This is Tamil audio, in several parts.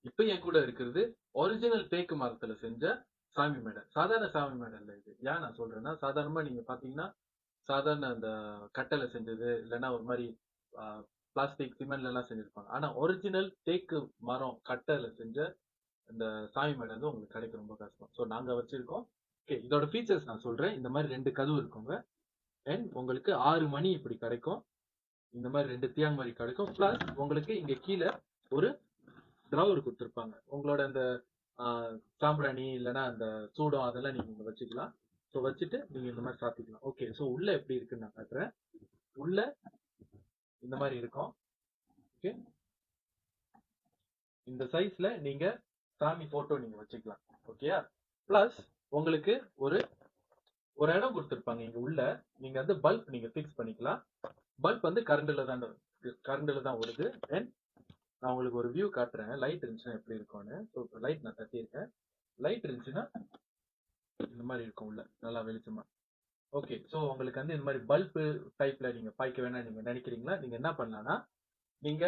இப்ப என் கூட இருக்கிறது ஒரிஜினல் தேக்கு மரத்துல செஞ்ச சாமி மேடை. சாதாரண சாமி மேடை இல்ல இது. ஏன் நான் சொல்றேன்னா, சாதாரணமா நீங்க பாத்தீங்கன்னா சாதாரண அந்த கட்டளை செஞ்சது இல்லைன்னா ஒரு மாதிரி பிளாஸ்டிக் சிமெண்ட்ல எல்லாம் செஞ்சிருப்பாங்க. ஆனா ஒரிஜினல் தேக்கு மரம் கட்டளை செஞ்ச இந்த சாமி மேடை வந்து உங்களுக்கு கிடைக்க ரொம்ப கஷ்டம். ஸோ நாங்க வச்சிருக்கோம். ஓகே, இதோட ஃபீச்சர்ஸ் நான் சொல்றேன். இந்த மாதிரி 2 கதவு இருக்குங்க. அண்ட் உங்களுக்கு 6 மணி இப்படி கிடைக்கும். இந்த மாதிரி 2 தியாங் மாதிரி கிடைக்கும். பிளஸ் உங்களுக்கு இங்க கீழே ஒரு ட்ரவர் கொடுத்துருப்பாங்க. உங்களோட அந்த சாம்பிராணி இல்லைன்னா அந்த சூடம் அதெல்லாம் நீங்க இங்க வச்சுக்கலாம். ஸோ வச்சுட்டு நீங்க இந்த மாதிரி சாத்திக்கலாம். ஓகே, ஸோ உள்ள எப்படி இருக்குன்னு நான் காட்டுறேன். உள்ள இந்த மாதிரி இருக்கும். ஓகே, இந்த சைஸ்ல நீங்க சாமி போட்டோ நீங்க வச்சுக்கலாம். ஓகேயா? பிளஸ் உங்களுக்கு ஒரு ஒரு இடம் கொடுத்துருப்பாங்க இங்க உள்ள. நீங்க வந்து பல்ப் நீங்க ஃபிக்ஸ் பண்ணிக்கலாம். பல்ப் வந்து கரண்ட்ல தான் வருது. அண்ட் நான் உங்களுக்கு ஒரு வியூ காட்டுறேன். லைட் இருந்துச்சுன்னா எப்படி இருக்கும்னு. ஸோ லைட் நான் தட்டியிருக்கேன். லைட் இருந்துச்சுன்னா இந்த மாதிரி இருக்கும் உள்ள, நல்லா வெளிச்சமா. ஓகே, ஸோ உங்களுக்கு வந்து இந்த மாதிரி பல்பு டைப்ல நீங்க பாய்க்க வேணாம் நீங்க நினைக்கிறீங்களா, நீங்க என்ன பண்ணலாம்னா, நீங்க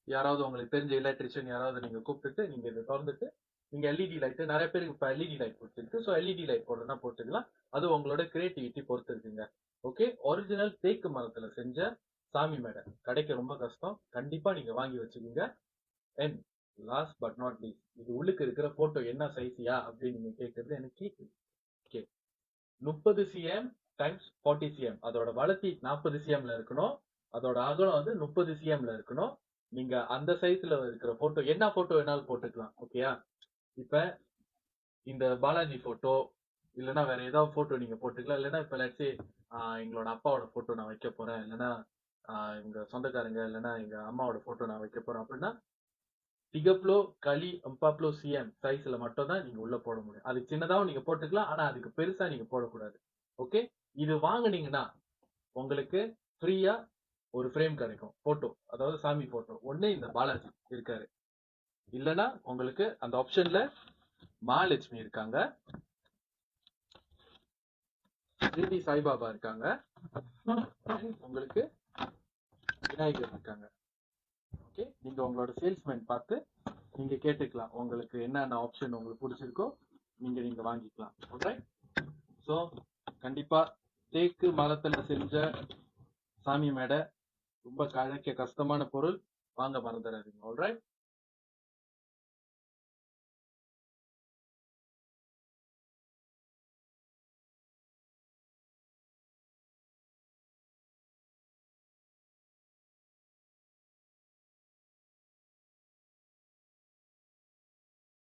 யாராவது உங்களுக்கு தெரிஞ்ச எலக்ட்ரிஷியன் யாராவது நீங்க கூப்பிட்டுட்டு நீங்க இதை திறந்துட்டு நீங்க எல்இடி லைட், நிறைய பேருக்கு இப்ப எல்இடி லைட் கொடுத்துருக்கு. ஸோ எல்இடி லைட் போடணும்னா போட்டுக்கலாம். அது உங்களோட கிரியேட்டிவிட்டி பொறுத்து இருக்குங்க. ஓகே, ஒரிஜினல் தேக்கு மரத்துல செஞ்ச சாமி மேடை கிடைக்க ரொம்ப கஷ்டம். கண்டிப்பா நீங்க வாங்கி வச்சுக்கோங்க. And last but not least, இது உள்ளுக்கு இருக்கிற போட்டோ என்ன சைஸியா அப்படின்னு நீங்க கேட்கறது எனக்கு கேட்குது. Okay, 30 cm times 40 cm. அதோட வளர்ச்சி 40 cmல இருக்கணும். அதோட அகலம் வந்து 30 cmல இருக்கணும். நீங்க அந்த சைஸ்ல இருக்கிற போட்டோ என்ன போட்டோ வேணாலும் போட்டுக்கலாம். ஓகேயா? இப்ப இந்த பாலாஜி போட்டோ இல்லைன்னா வேற ஏதாவது போட்டோ நீங்க போட்டுக்கலாம். இல்லைன்னா இப்ப லட்சி எங்களோட அப்பாவோட போட்டோ நான் வைக்க போறேன், இல்லைன்னா எங்க சொந்தக்காரங்க இல்லைன்னா எங்க அம்மாவோட போட்டோ நான் வைக்க போறேன் அப்படின்னா 30 கலி 40 cm சைஸ்ல மட்டும் தான் நீங்க உள்ள போட முடியும். அது சின்னதாவும் நீங்க போட்டுக்கலாம். ஆனா அதுக்கு பெருசா நீங்க போடக்கூடாது. ஓகே, இது வாங்குனீங்கன்னா உங்களுக்கு ஃப்ரீயா ஒரு ஃப்ரேம் கிடைக்கும். போட்டோ, அதாவது சாமி போட்டோ ஒண்ணு இந்த பாலாஜி இருக்காரு, இல்லைன்னா உங்களுக்கு அந்த ஆப்ஷன்ல மகாலட்சுமி இருக்காங்க, ஸ்ரீ சாய்பாபா இருக்காங்க, உங்களுக்கு விநாயகர் இருக்காங்க. ஓகே, நீங்க உங்களோட சேல்ஸ்மேன் பார்த்து நீங்க கேட்டுக்கலாம். உங்களுக்கு என்னென்ன ஆப்ஷன் உங்களுக்கு பிடிச்சிருக்கோ நீங்க வாங்கிக்கலாம். ஆல்ரைட். ஸோ கண்டிப்பா தேக்கு மரத்துல செஞ்ச சாமி மேடை ரொம்ப கிடைக்க கஷ்டமான பொருள். வாங்க மறந்துடாதீங்க. ஆல்ரைட்.